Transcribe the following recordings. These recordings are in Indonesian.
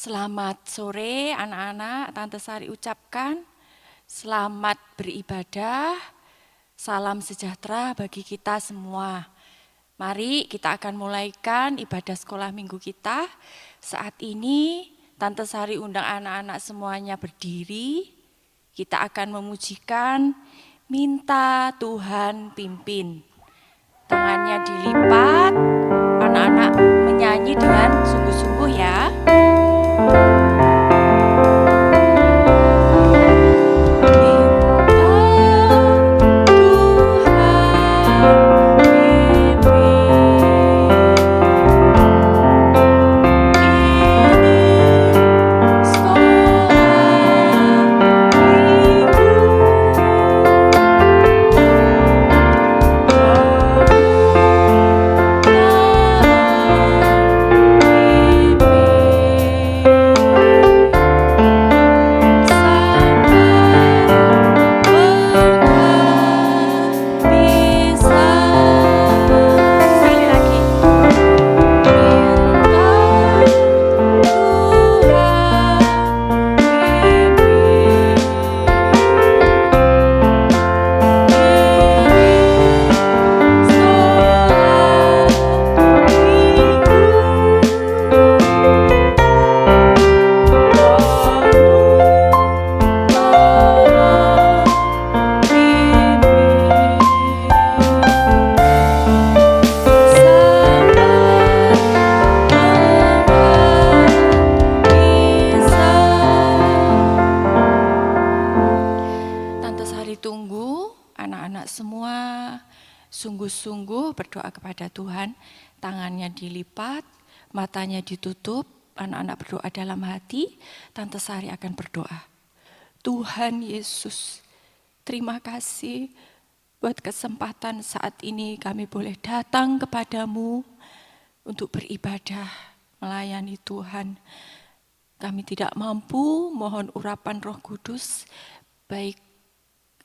Selamat sore anak-anak, Tante Sari ucapkan selamat beribadah, salam sejahtera bagi kita semua. Mari kita akan mulaikan ibadah sekolah minggu kita. Saat ini Tante Sari undang anak-anak semuanya berdiri. Kita akan memujikan minta Tuhan pimpin. Tangannya dilipat, anak-anak menyanyi dengan sungguh-sungguh ya. Sungguh-sungguh berdoa kepada Tuhan, tangannya dilipat, matanya ditutup, anak-anak berdoa dalam hati, Tante Sari akan berdoa. Tuhan Yesus, terima kasih buat kesempatan saat ini kami boleh datang kepadamu untuk beribadah, melayani Tuhan. Kami tidak mampu, mohon urapan Roh Kudus, baik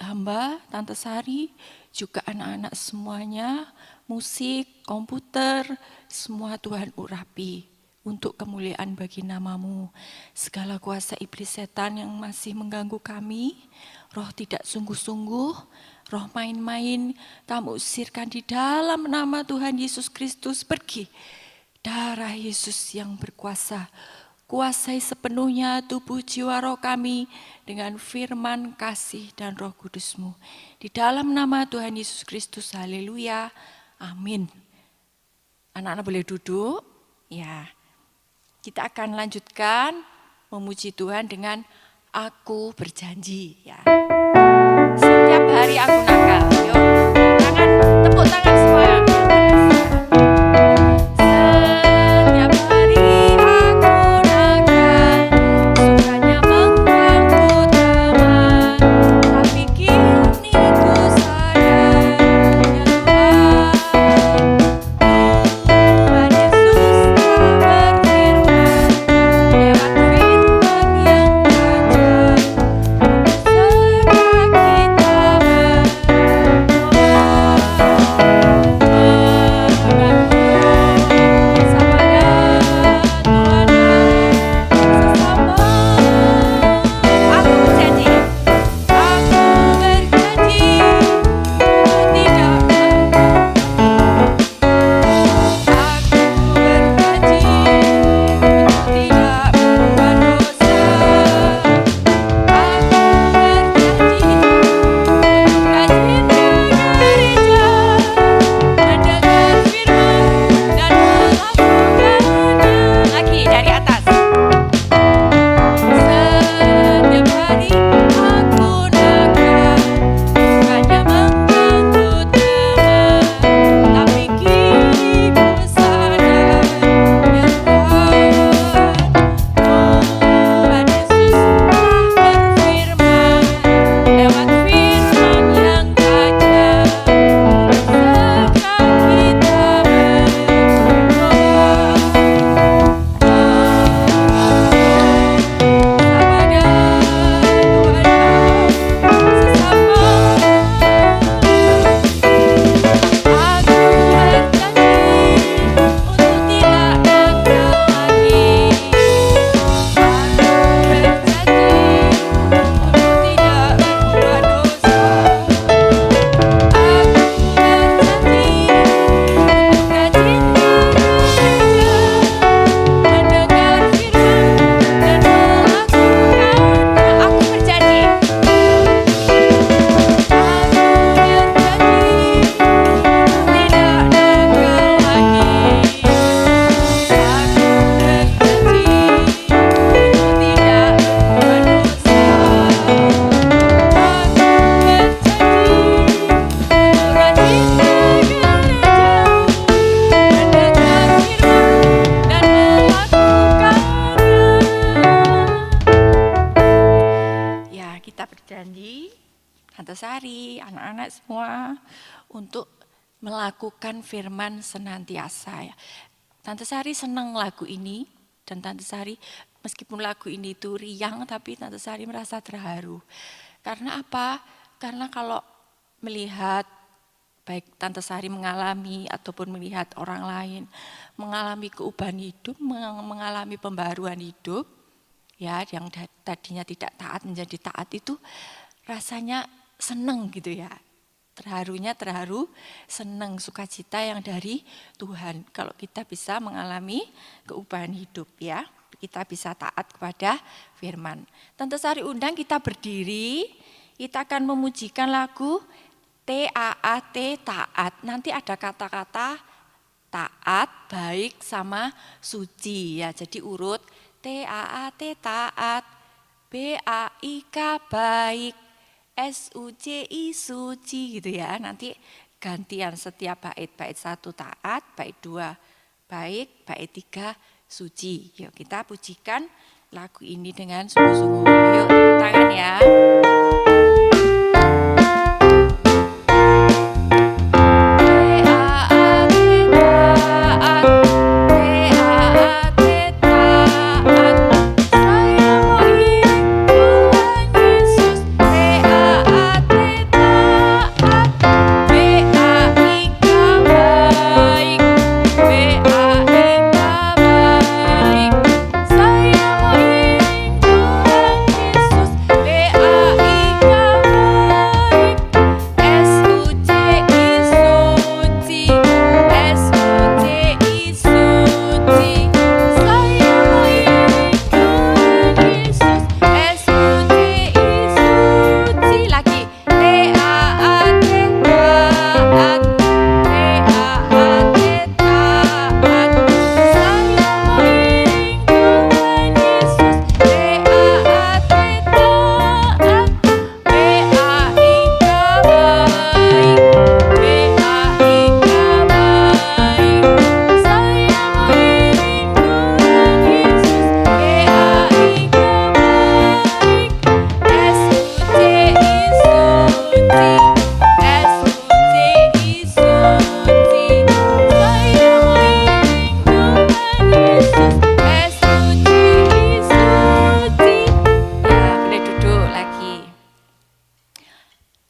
hamba, Tante Sari, juga anak-anak semuanya, musik, komputer, semua Tuhan urapi untuk kemuliaan bagi nama-Mu. Segala kuasa iblis setan yang masih mengganggu kami, roh tidak sungguh-sungguh, roh main-main, kamu usirkan di dalam nama Tuhan Yesus Kristus, pergi. Darah Yesus yang berkuasa, kuasai sepenuhnya tubuh jiwa roh kami dengan firman kasih dan Roh Kudus-Mu. Di dalam nama Tuhan Yesus Kristus, haleluya, amin. Anak-anak boleh duduk, ya. Kita akan lanjutkan memuji Tuhan dengan aku berjanji, ya. Setiap hari aku nakal, yuk. Tepuk tangan semua. berjanji, Tante Sari, anak-anak semua, untuk melakukan firman senantiasa. Ya. Tante Sari senang lagu ini, dan Tante Sari meskipun lagu ini itu riang, tapi Tante Sari merasa terharu. Karena apa? Karena kalau melihat baik Tante Sari mengalami ataupun melihat orang lain mengalami keubahan hidup, mengalami pembaruan hidup, ya, yang tadinya tidak taat menjadi taat, itu rasanya seneng gitu ya. Terharunya terharu, seneng, sukacita yang dari Tuhan. Kalau kita bisa mengalami keubahan hidup ya, kita bisa taat kepada firman. Tante Sari undang kita berdiri, kita akan memujikan lagu T-A-A-T, taat. Nanti ada kata-kata taat, baik, sama suci ya. Jadi urut T-A-A-T, taat, B-A-I-K, baik, S-U-C-I, suci gitu ya. Nanti gantian setiap bait. Bait 1 taat, bait 2 baik, bait 3 suci. Yuk kita pujikan lagu ini dengan sungguh-sungguh. Yuk tepuk tangan ya.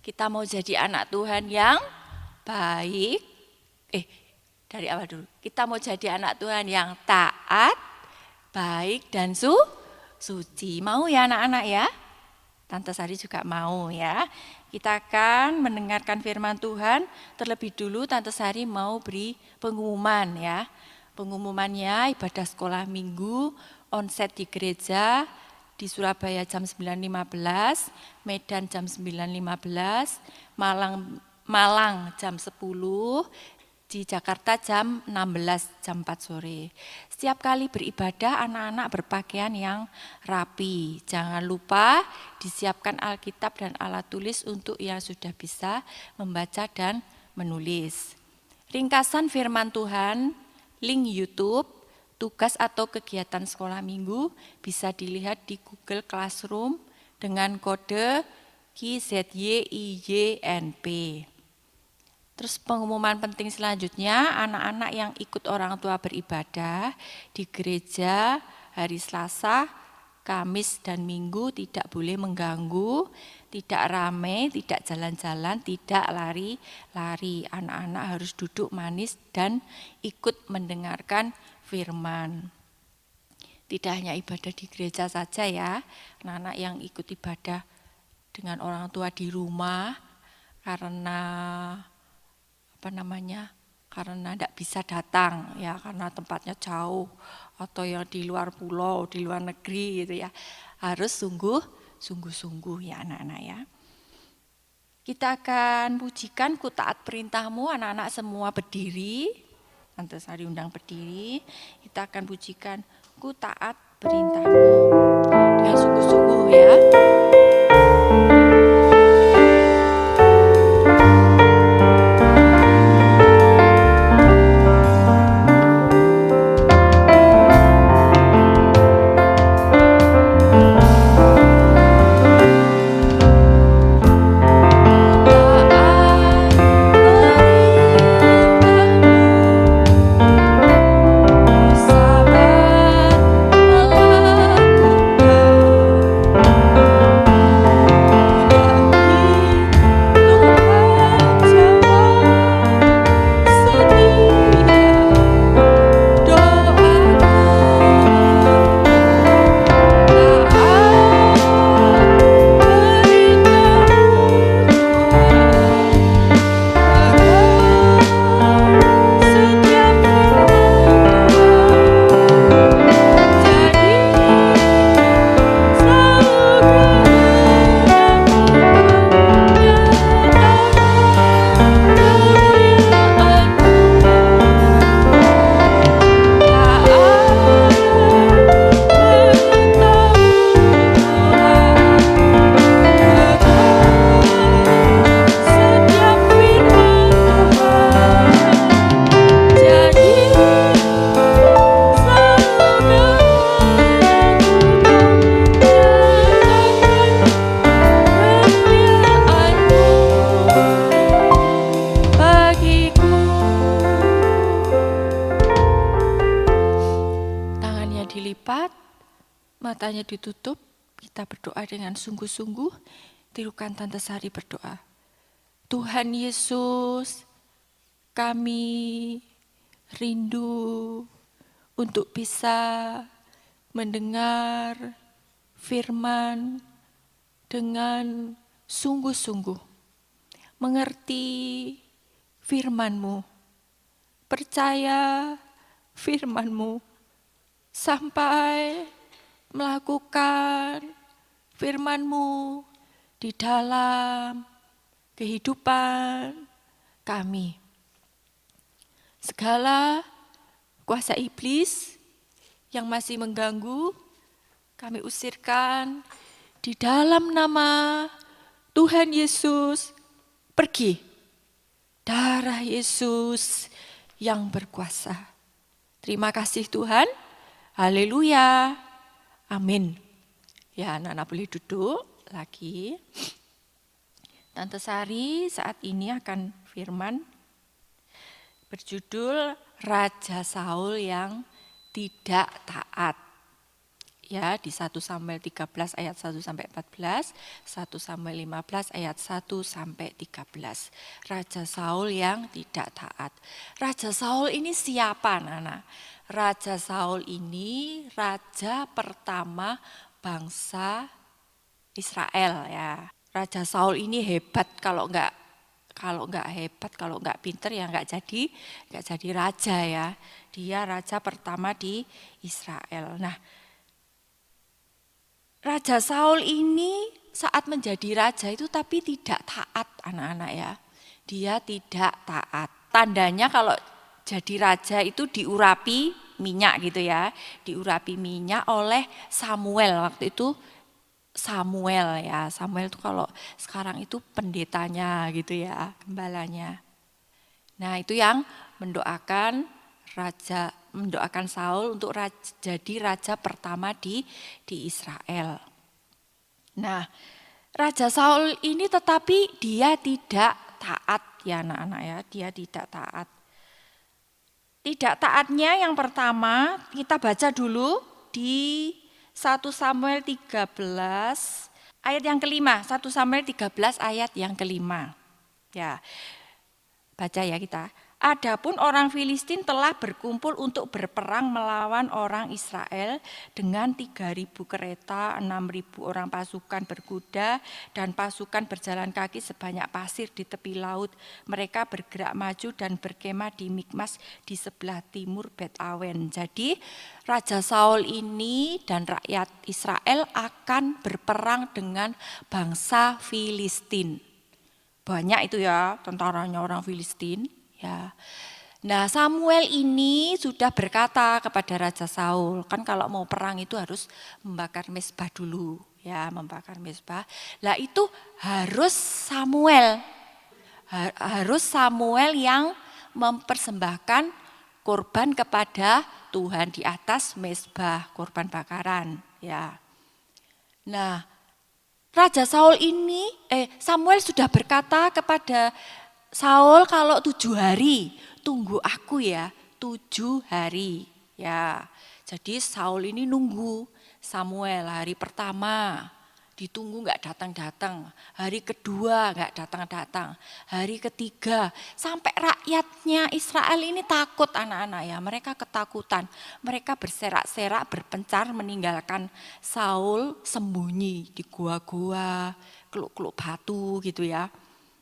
Kita mau jadi anak Tuhan yang baik. Dari awal dulu. Kita mau jadi anak Tuhan yang taat, baik, dan suci. Mau ya anak-anak ya? Tante Sari juga mau ya. Kita akan mendengarkan firman Tuhan. Terlebih dulu Tante Sari mau beri pengumuman ya. Pengumumannya ibadah sekolah minggu, onset di gereja, di Surabaya jam 9.15, Medan jam 9.15, Malang jam 10, di Jakarta jam 16, jam 4 sore. Setiap kali beribadah anak-anak berpakaian yang rapi. Jangan lupa disiapkan Alkitab dan alat tulis untuk yang sudah bisa membaca dan menulis. Ringkasan firman Tuhan, link YouTube, tugas atau kegiatan sekolah minggu bisa dilihat di Google Classroom dengan kode KZYIYNP. Terus pengumuman penting selanjutnya, anak-anak yang ikut orang tua beribadah di gereja hari Selasa, Kamis, dan Minggu tidak boleh mengganggu, tidak ramai, tidak jalan-jalan, tidak lari-lari. Anak-anak harus duduk manis dan ikut mendengarkan firman. Tidak hanya ibadah di gereja saja ya, anak-anak yang ikut ibadah dengan orang tua di rumah karena karena tidak bisa datang ya, karena tempatnya jauh atau yang di luar pulau, di luar negeri gitu ya, harus sungguh-sungguh ya anak-anak ya. Kita akan pujikan Ku Taat Perintahmu, anak-anak semua berdiri. Tante Sari undang berdiri. Kita akan pujikan Ku Taat Perintahmu dengan sungguh-sungguh ya. dilipat, matanya ditutup, kita berdoa dengan sungguh-sungguh. Tirukan Tante Sari berdoa. Tuhan Yesus, kami rindu untuk bisa mendengar firman dengan sungguh-sungguh, mengerti firman-Mu, percaya firman-Mu, sampai melakukan firman-Mu di dalam kehidupan kami. Segala kuasa iblis yang masih mengganggu, kami usirkan di dalam nama Tuhan Yesus. Pergi. Darah Yesus yang berkuasa. Terima kasih Tuhan. Haleluya. Amin. Ya, anak-anak boleh duduk lagi. Tante Sari saat ini akan firman berjudul Raja Saul yang tidak taat. Ya, di 1 Samuel 13 ayat 1 sampai 14, 1 Samuel 15 ayat 1 sampai 13. Raja Saul yang tidak taat. Raja Saul ini siapa, Nana? Raja Saul ini raja pertama bangsa Israel, ya. Raja Saul ini hebat, kalau nggak pinter ya nggak jadi raja, ya. Dia raja pertama di Israel. Nah, Raja Saul ini saat menjadi raja itu tapi tidak taat, anak-anak, ya. Dia tidak taat. Tandanya kalau jadi raja itu diurapi minyak gitu, ya. Diurapi minyak oleh Samuel waktu itu. Samuel, ya. Samuel itu kalau sekarang itu pendetanya gitu, ya, gembalanya. Nah, itu yang mendoakan Saul untuk jadi raja pertama di Israel. Nah, Raja Saul ini tetapi dia tidak taat, ya anak-anak, ya. Dia tidak taat. Tidak taatnya yang pertama kita baca dulu di 1 Samuel 13 ayat yang kelima. 1 Samuel 13 ayat yang kelima. Ya, baca ya kita. Adapun orang Filistin telah berkumpul untuk berperang melawan orang Israel dengan 3.000 kereta, 6.000 orang pasukan berkuda, dan pasukan berjalan kaki sebanyak pasir di tepi laut. Mereka bergerak maju dan berkemah di Mikmas di sebelah timur Bet Awen. Jadi Raja Saul ini dan rakyat Israel akan berperang dengan bangsa Filistin. Banyak itu, ya, tentaranya orang Filistin. Ya. Nah, Samuel ini sudah berkata kepada Raja Saul, kan kalau mau perang itu harus membakar mezbah dulu, ya, membakar mezbah. Lah itu harus Samuel yang mempersembahkan korban kepada Tuhan di atas mezbah korban bakaran, ya. Nah, Raja Saul ini Samuel sudah berkata kepada Saul, kalau 7 hari, tunggu aku ya, 7 hari. Ya, jadi Saul ini nunggu Samuel. Hari pertama ditunggu nggak datang-datang, hari kedua nggak datang-datang, hari ketiga, sampai rakyatnya Israel ini takut, anak-anak, ya. Mereka ketakutan, mereka berserak-serak, berpencar meninggalkan Saul, sembunyi di gua-gua, keluk-keluk batu gitu, ya.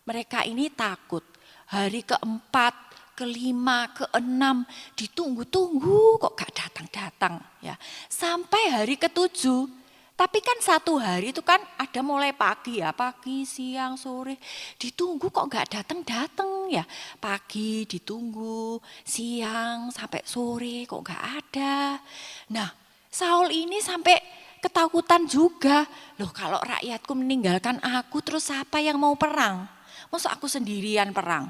Mereka ini takut. Hari keempat, kelima, keenam ditunggu-tunggu kok gak datang-datang, ya. Sampai hari ketujuh. Tapi kan 1 hari itu kan ada mulai pagi, ya, pagi, siang, sore, ditunggu kok gak datang-datang, ya. Pagi ditunggu, siang sampai sore kok gak ada. Nah, Saul ini sampai ketakutan juga. Loh, kalau rakyatku meninggalkan aku, terus siapa yang mau perang? Masa aku sendirian perang?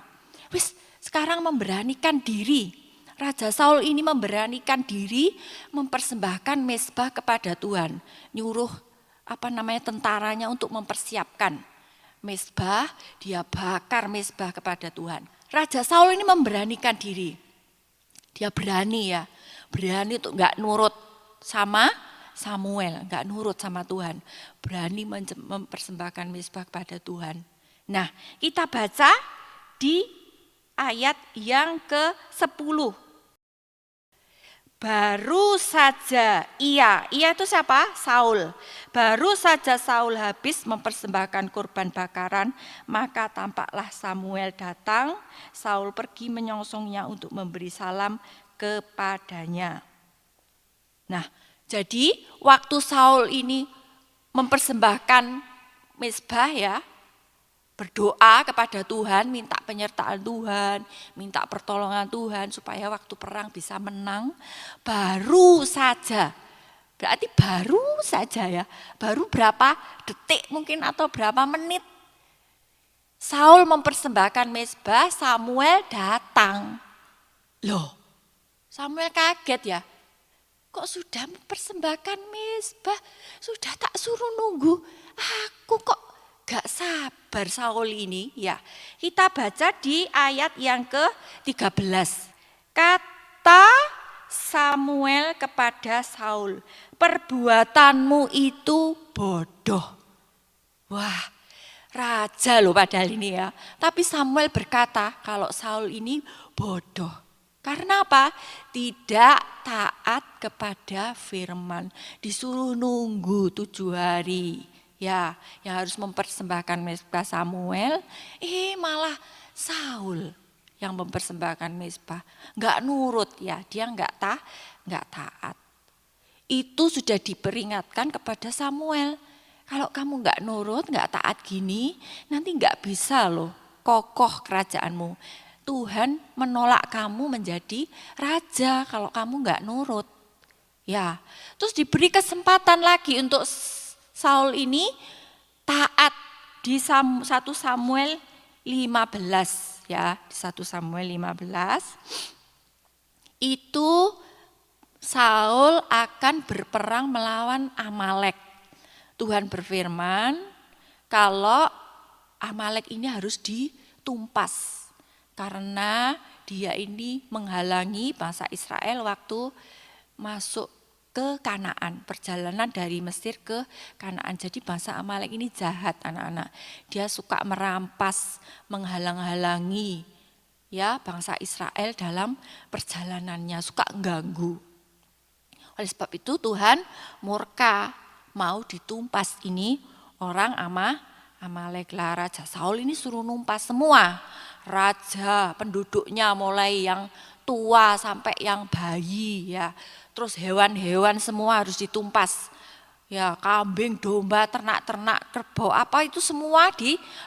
Wis, sekarang memberanikan diri. Raja Saul ini memberanikan diri mempersembahkan mezbah kepada Tuhan. Nyuruh tentaranya untuk mempersiapkan mezbah, dia bakar mezbah kepada Tuhan. Raja Saul ini memberanikan diri. Dia berani, ya. Berani untuk enggak nurut sama Samuel, nggak nurut sama Tuhan, berani mempersembahkan mezbah kepada Tuhan. Nah, kita baca di ayat yang ke-10. Baru saja ia itu siapa? Saul. Baru saja Saul habis mempersembahkan kurban bakaran, maka tampaklah Samuel datang. Saul pergi menyongsongnya untuk memberi salam kepadanya. Nah, jadi waktu Saul ini mempersembahkan mezbah ya, berdoa kepada Tuhan, minta penyertaan Tuhan, minta pertolongan Tuhan supaya waktu perang bisa menang. Baru saja, berarti baru saja ya, baru berapa detik mungkin atau berapa menit Saul mempersembahkan mezbah, Samuel datang. Loh, Samuel kaget ya, kok sudah mempersembahkan mezbah, sudah tak suruh nunggu, aku kok gak sabar Saul ini ya. Kita baca di ayat yang ke-13. Kata Samuel kepada Saul, perbuatanmu itu bodoh. Wah, raja loh padahal ini ya. Tapi Samuel berkata kalau Saul ini bodoh. Karena apa? Tidak taat kepada firman. Disuruh nunggu 7 hari. Ya, yang harus mempersembahkan mezbah Samuel, malah Saul yang mempersembahkan mezbah. Enggak nurut ya, dia enggak taat. Itu sudah diperingatkan kepada Samuel. Kalau kamu enggak nurut, enggak taat gini, nanti enggak bisa loh kokoh kerajaanmu. Tuhan menolak kamu menjadi raja kalau kamu enggak nurut. Ya, terus diberi kesempatan lagi untuk Saul ini taat di 1 Samuel 15 ya, di 1 Samuel 15 itu Saul akan berperang melawan Amalek. Tuhan berfirman kalau Amalek ini harus ditumpas karena dia ini menghalangi bangsa Israel waktu masuk ke Kanaan, perjalanan dari Mesir ke Kanaan. Jadi bangsa Amalek ini jahat anak-anak. Dia suka merampas, menghalang-halangi ya bangsa Israel dalam perjalanannya, suka ganggu. Oleh sebab itu Tuhan murka, mau ditumpas ini orang Amalek lah. Raja Saul ini suruh numpas semua. Raja, penduduknya mulai yang tua sampai yang bayi ya. Terus hewan-hewan semua harus ditumpas. Ya, kambing, domba, ternak-ternak, kerbau, apa itu semua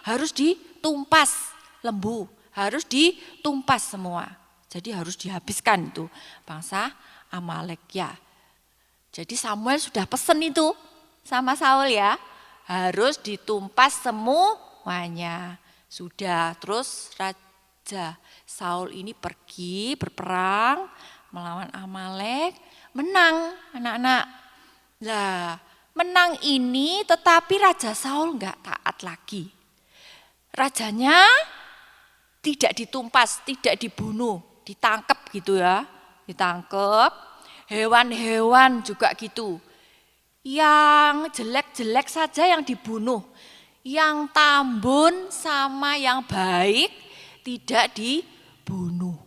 harus ditumpas. Lembu harus ditumpas semua. Jadi harus dihabiskan itu bangsa Amalek ya. Jadi Samuel sudah pesen itu sama Saul ya. Harus ditumpas semuanya. Sudah, terus Raja Saul ini pergi berperang melawan Amalek, menang anak-anak. Lah, menang ini tetapi Raja Saul enggak taat lagi. Rajanya tidak ditumpas, tidak dibunuh, ditangkap gitu ya. Ditangkap. Hewan-hewan juga gitu. Yang jelek-jelek saja yang dibunuh. Yang tambun sama yang baik tidak dibunuh.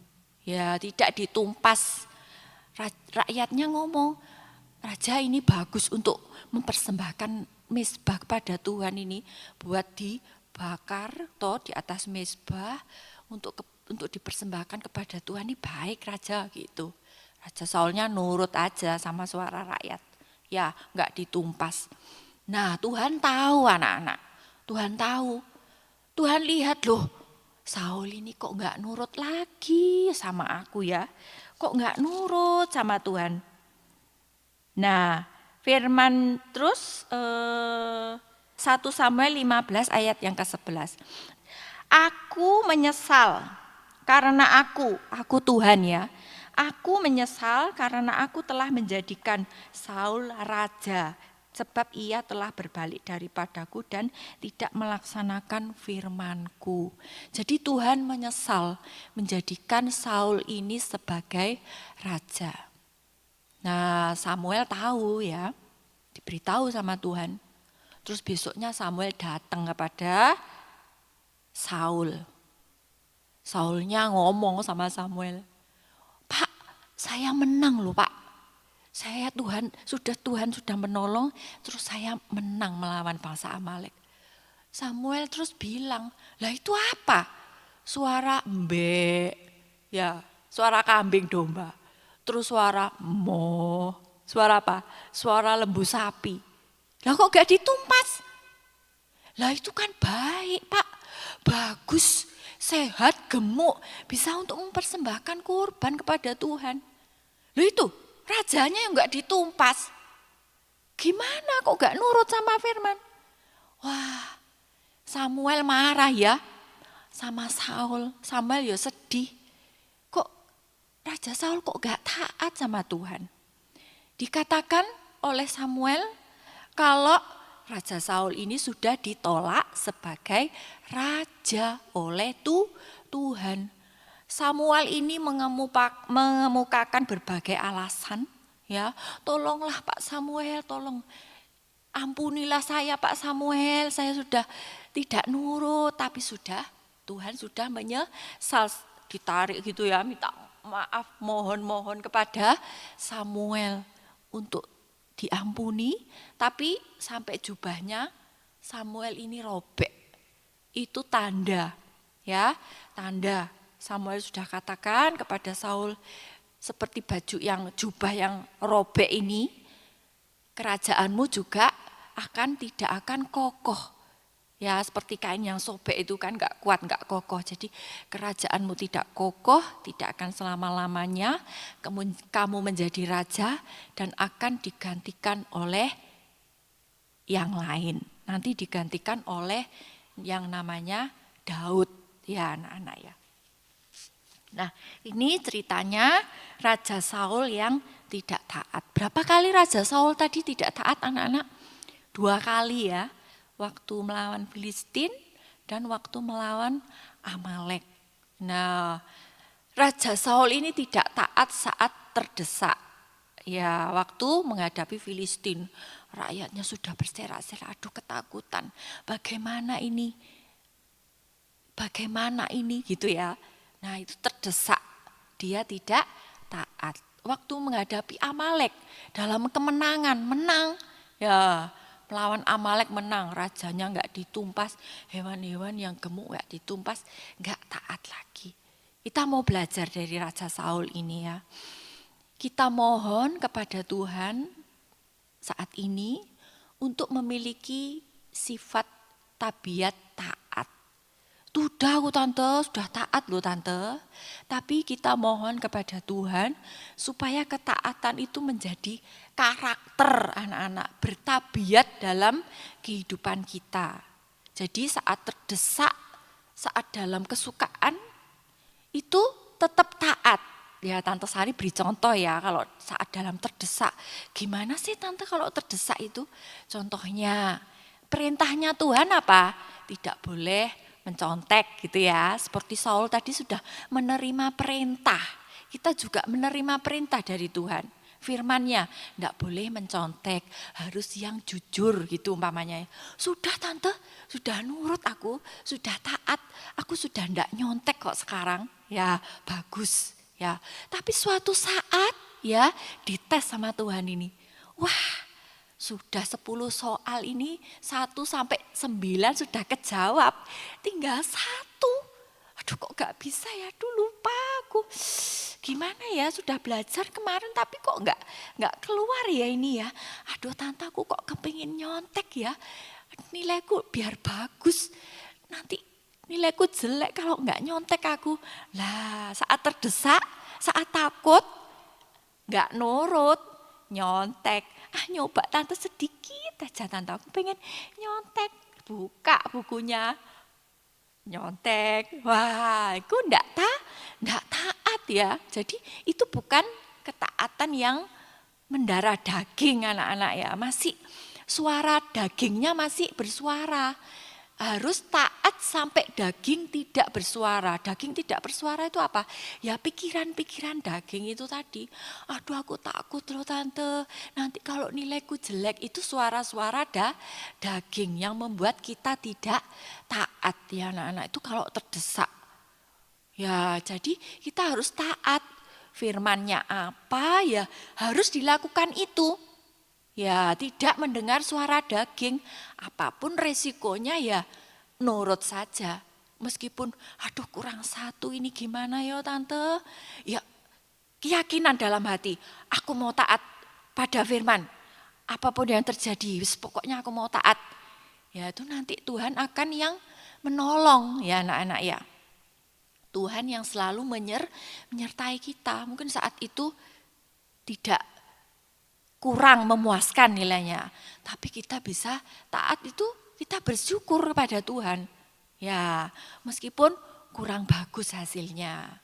Ya, tidak ditumpas. Rakyatnya ngomong, raja ini bagus untuk mempersembahkan mezbah kepada Tuhan ini buat dibakar toh di atas mezbah untuk dipersembahkan kepada Tuhan, ini baik raja gitu. Raja Saulnya nurut aja sama suara rakyat. Ya, enggak ditumpas. Nah, Tuhan tahu anak-anak. Tuhan tahu. Tuhan lihat loh, Saul ini kok enggak nurut lagi sama aku ya. Kok enggak nurut sama Tuhan. Nah, firman terus 1 Samuel 15 ayat yang ke-11. Aku menyesal karena aku Tuhan ya. Aku menyesal karena aku telah menjadikan Saul raja, sebab ia telah berbalik daripadaku dan tidak melaksanakan firman-Ku. Jadi Tuhan menyesal menjadikan Saul ini sebagai raja. Nah, Samuel tahu ya, diberitahu sama Tuhan. Terus besoknya Samuel datang kepada Saul. Saulnya ngomong sama Samuel, "Pak, saya menang loh Pak. Tuhan sudah menolong, terus saya menang melawan bangsa Amalek." Samuel terus bilang, "Lah itu apa?" Suara mbek, ya, suara kambing domba. Terus suara mo, suara apa? Suara lembu sapi. Lah kok gak ditumpas? Lah itu kan baik Pak, bagus, sehat, gemuk, bisa untuk mempersembahkan kurban kepada Tuhan. Loh itu, rajanya yang gak ditumpas. Gimana kok gak nurut sama firman? Wah, Samuel marah ya sama Saul. Samuel ya sedih. Kok Raja Saul kok gak taat sama Tuhan? Dikatakan oleh Samuel kalau Raja Saul ini sudah ditolak sebagai raja oleh Tuhan. Samuel ini mengemukakan berbagai alasan, ya. Tolonglah Pak Samuel, tolong ampunilah saya Pak Samuel, saya sudah tidak nurut, tapi Tuhan sudah menyesal, ditarik gitu ya, minta maaf, mohon kepada Samuel untuk diampuni, tapi sampai jubahnya Samuel ini robek. Itu tanda, ya, tanda. Samuel sudah katakan kepada Saul, seperti jubah yang robek ini, kerajaanmu juga tidak akan kokoh. Ya, seperti kain yang sobek itu kan gak kuat, gak kokoh. Jadi kerajaanmu tidak kokoh, tidak akan selama-lamanya. Kamu menjadi raja dan akan digantikan oleh yang lain. Nanti digantikan oleh yang namanya Daud, ya anak-anak ya. Nah, ini ceritanya Raja Saul yang tidak taat. Berapa kali Raja Saul tadi tidak taat anak-anak? 2 kali ya. Waktu melawan Filistin dan waktu melawan Amalek. Nah, Raja Saul ini tidak taat saat terdesak. Ya, waktu menghadapi Filistin, rakyatnya sudah berserak-serak, aduh ketakutan. Bagaimana ini gitu ya. Nah, itu terdesak, dia tidak taat. Waktu menghadapi Amalek dalam kemenangan, menang. Ya, melawan Amalek menang, rajanya enggak ditumpas, hewan-hewan yang gemuk enggak ditumpas, enggak taat lagi. Kita mau belajar dari Raja Saul ini ya. Kita mohon kepada Tuhan saat ini untuk memiliki sifat tabiat taat. Sudah taat loh tante. Tapi kita mohon kepada Tuhan supaya ketaatan itu menjadi karakter anak-anak, bertabiat dalam kehidupan kita. Jadi saat terdesak, saat dalam kesukaan, itu tetap taat. Ya Tante Sari beri contoh ya kalau saat dalam terdesak. Gimana sih Tante kalau terdesak itu? Contohnya, perintahnya Tuhan apa? Tidak boleh mencontek gitu ya. Seperti Saul tadi sudah menerima perintah. Kita juga menerima perintah dari Tuhan. Firman-Nya, tidak boleh mencontek, harus yang jujur gitu umpamanya. Sudah Tante, sudah nurut aku, sudah taat, aku sudah tidak nyontek kok sekarang. Ya bagus. Ya, tapi suatu saat ya dites sama Tuhan ini. Wah, sudah 10 soal ini 1 sampai 9 sudah kejawab. Tinggal 1. Aduh kok gak bisa ya, lupa aku. Gimana ya, sudah belajar kemarin tapi kok gak keluar ya ini ya. Aduh Tante aku kok kepingin nyontek ya. Nilaiku biar bagus. Nanti nilaiku jelek kalau enggak nyontek aku. Lah saat terdesak, saat takut, enggak nurut, nyontek. Nyoba Tante sedikit aja Tante, aku pengen nyontek. Buka bukunya, nyontek. Wah itu enggak taat ya. Jadi itu bukan ketaatan yang mendarah daging anak-anak ya. Masih suara dagingnya masih bersuara. harus taat sampai daging tidak bersuara. Daging tidak bersuara itu apa? Ya pikiran-pikiran daging itu tadi. Aduh aku takut loh tante, nanti kalau nilaiku jelek, itu suara-suara daging yang membuat kita tidak taat ya anak-anak. Itu kalau terdesak. Ya jadi kita harus taat. Firman-Nya apa ya harus dilakukan itu. Ya, tidak mendengar suara daging, apapun resikonya ya nurut saja. Meskipun, aduh kurang satu ini gimana ya tante? Ya, keyakinan dalam hati, aku mau taat pada firman. Apapun yang terjadi, pokoknya aku mau taat. Ya itu nanti Tuhan akan yang menolong ya anak-anak ya. Tuhan yang selalu menyertai kita. Mungkin saat itu tidak kurang memuaskan nilainya. Tapi kita bisa taat itu, kita bersyukur kepada Tuhan. Ya, meskipun kurang bagus hasilnya.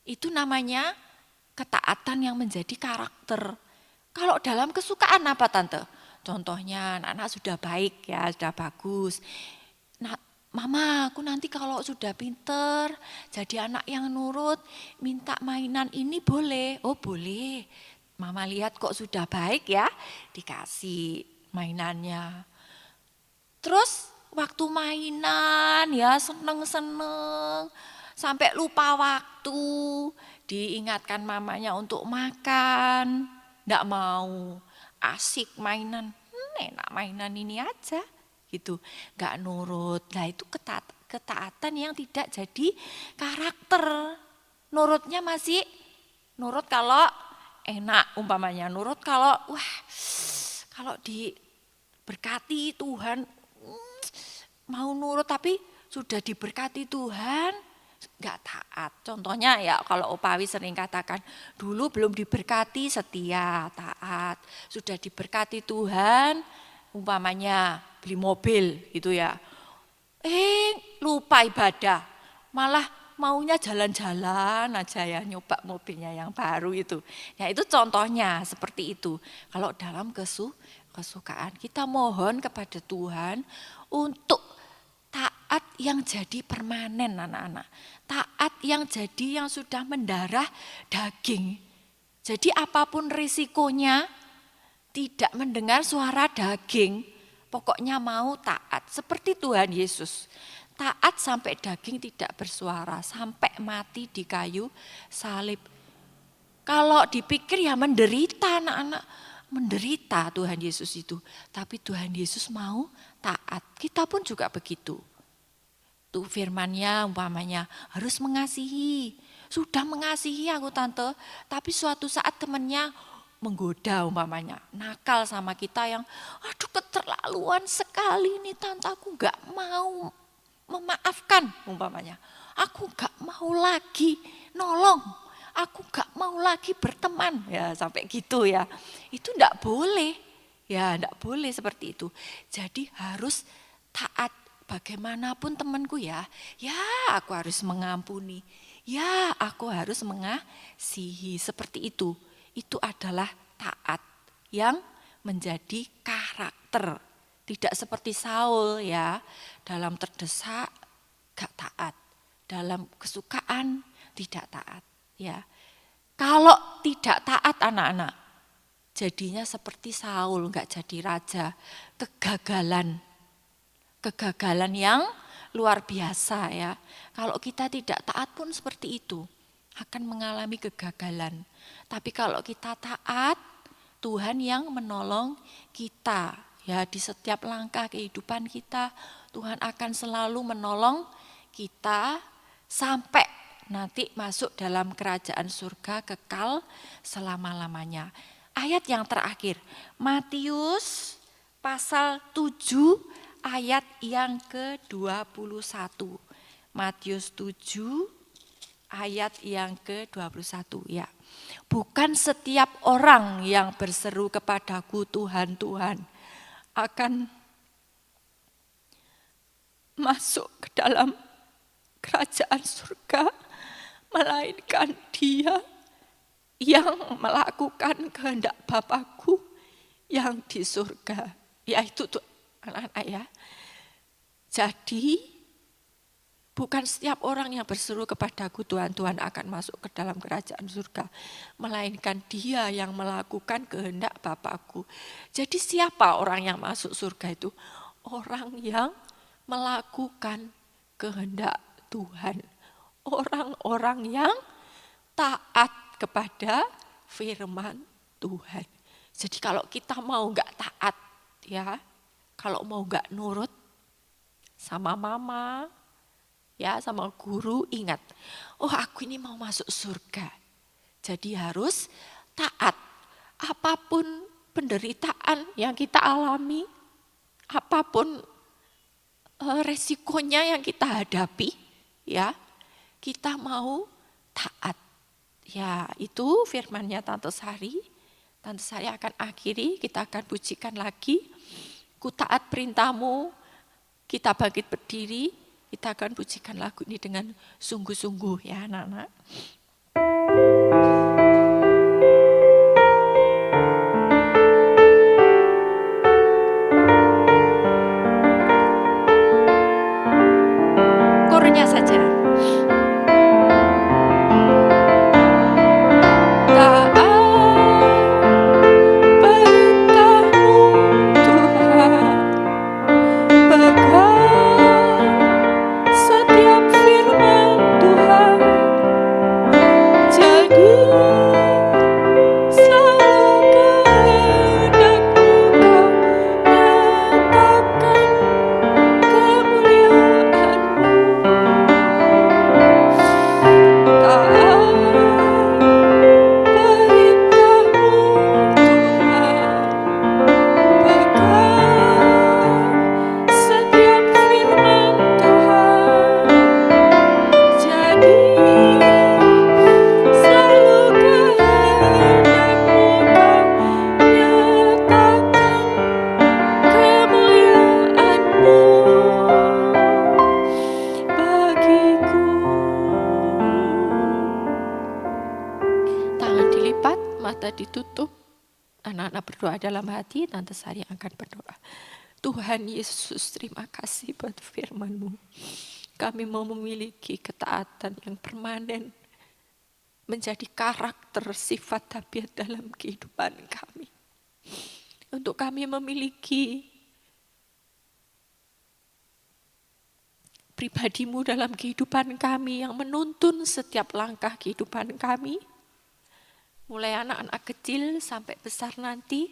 Itu namanya ketaatan yang menjadi karakter. Kalau dalam kesukaan apa tante? Contohnya anak-anak sudah baik ya, sudah bagus. Nah, mama aku nanti kalau sudah pinter, jadi anak yang nurut, minta mainan ini boleh? Oh boleh. Mama lihat kok sudah baik ya, dikasih mainannya. Terus waktu mainan ya seneng-seneng, sampai lupa waktu, diingatkan mamanya untuk makan, nggak mau, asik mainan, enak mainan ini aja, gitu, nggak nurut. Nah itu ketaatan yang tidak jadi karakter. Nurutnya masih nurut kalau enak umpamanya, nurut kalau kalau diberkati Tuhan mau nurut tapi sudah diberkati Tuhan nggak taat. Contohnya ya kalau Opawi sering katakan dulu belum diberkati setia taat, sudah diberkati Tuhan umpamanya beli mobil gitu ya, lupa ibadah, malah maunya jalan-jalan aja ya, nyoba mobilnya yang baru itu. Ya itu contohnya seperti itu. Kalau dalam kesukaan kita mohon kepada Tuhan untuk taat yang jadi permanen anak-anak. Taat yang jadi yang sudah mendarah daging. Jadi apapun risikonya tidak mendengar suara daging, pokoknya mau taat seperti Tuhan Yesus. Taat sampai daging tidak bersuara, sampai mati di kayu salib. Kalau dipikir ya menderita anak-anak, menderita Tuhan Yesus itu. Tapi Tuhan Yesus mau taat, kita pun juga begitu. Tuh firman-Nya umpamanya harus mengasihi. Sudah mengasihi aku tante, tapi suatu saat temannya menggoda umpamanya, nakal sama kita yang aduh keterlaluan sekali nih tante, aku gak mau memaafkan umpamanya. Aku gak mau lagi nolong, aku gak mau lagi berteman, ya sampai gitu ya. Itu ndak boleh, ya ndak boleh seperti itu. Jadi harus taat bagaimanapun temanku ya aku harus mengampuni, ya aku harus mengasihi seperti itu. Itu adalah taat yang menjadi karakter. Tidak seperti Saul ya, dalam terdesak gak taat, dalam kesukaan tidak taat ya. Kalau tidak taat anak-anak, jadinya seperti Saul, gak jadi raja, kegagalan yang luar biasa ya. Kalau kita tidak taat pun seperti itu, akan mengalami kegagalan. Tapi kalau kita taat, Tuhan yang menolong kita. Ya di setiap langkah kehidupan kita, Tuhan akan selalu menolong kita sampai nanti masuk dalam kerajaan surga kekal selama-lamanya. Ayat yang terakhir, Matius pasal 7 ayat yang ke-21. Matius 7 ayat yang ke-21 ya. Bukan setiap orang yang berseru kepadaku Tuhan, Tuhan akan masuk ke dalam kerajaan surga, melainkan dia yang melakukan kehendak Bapakku yang di surga. Yaitu anak-anak ya. Jadi bukan setiap orang yang berseru kepadaku Tuhan, Tuhan akan masuk ke dalam kerajaan surga. Melainkan dia yang melakukan kehendak Bapakku. Jadi siapa orang yang masuk surga itu? Orang yang melakukan kehendak Tuhan. Orang-orang yang taat kepada firman Tuhan. Jadi kalau kita mau gak taat, ya, kalau mau gak nurut sama mama, ya, sama guru, ingat, oh aku ini mau masuk surga. Jadi harus taat. Apapun penderitaan yang kita alami, apapun resikonya yang kita hadapi, ya, kita mau taat. Ya, itu firmannya Tante Sari. Tante Sari akan akhiri, kita akan pujikan lagi. Ku taat perintahmu, kita bangkit berdiri. Kita akan pujikan lagu ini dengan sungguh-sungguh ya anak-anak. Kornya saja. Ditutup, anak-anak berdoa dalam hati, Tante Sari akan berdoa. Tuhan Yesus, terima kasih buat firman-Mu. Kami mau memiliki ketaatan yang permanen, menjadi karakter, sifat, tabiat dalam kehidupan kami. Untuk kami memiliki pribadi-Mu dalam kehidupan kami yang menuntun setiap langkah kehidupan kami, mulai anak-anak kecil sampai besar nanti,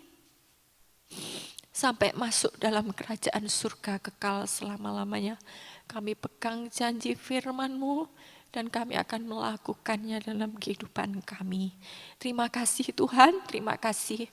sampai masuk dalam kerajaan surga kekal selama-lamanya. Kami pegang janji firman-Mu dan kami akan melakukannya dalam kehidupan kami. Terima kasih Tuhan, terima kasih.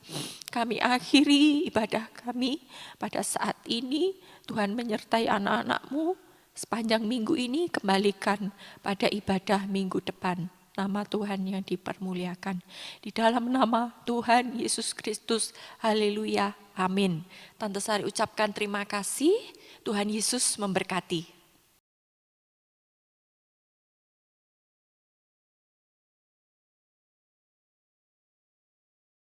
Kami akhiri ibadah kami pada saat ini. Tuhan menyertai anak-anak-Mu sepanjang minggu ini, kembalikan pada ibadah minggu depan. Nama Tuhan yang dipermuliakan. Di dalam nama Tuhan Yesus Kristus, haleluya, amin. Tante Sari ucapkan terima kasih, Tuhan Yesus memberkati.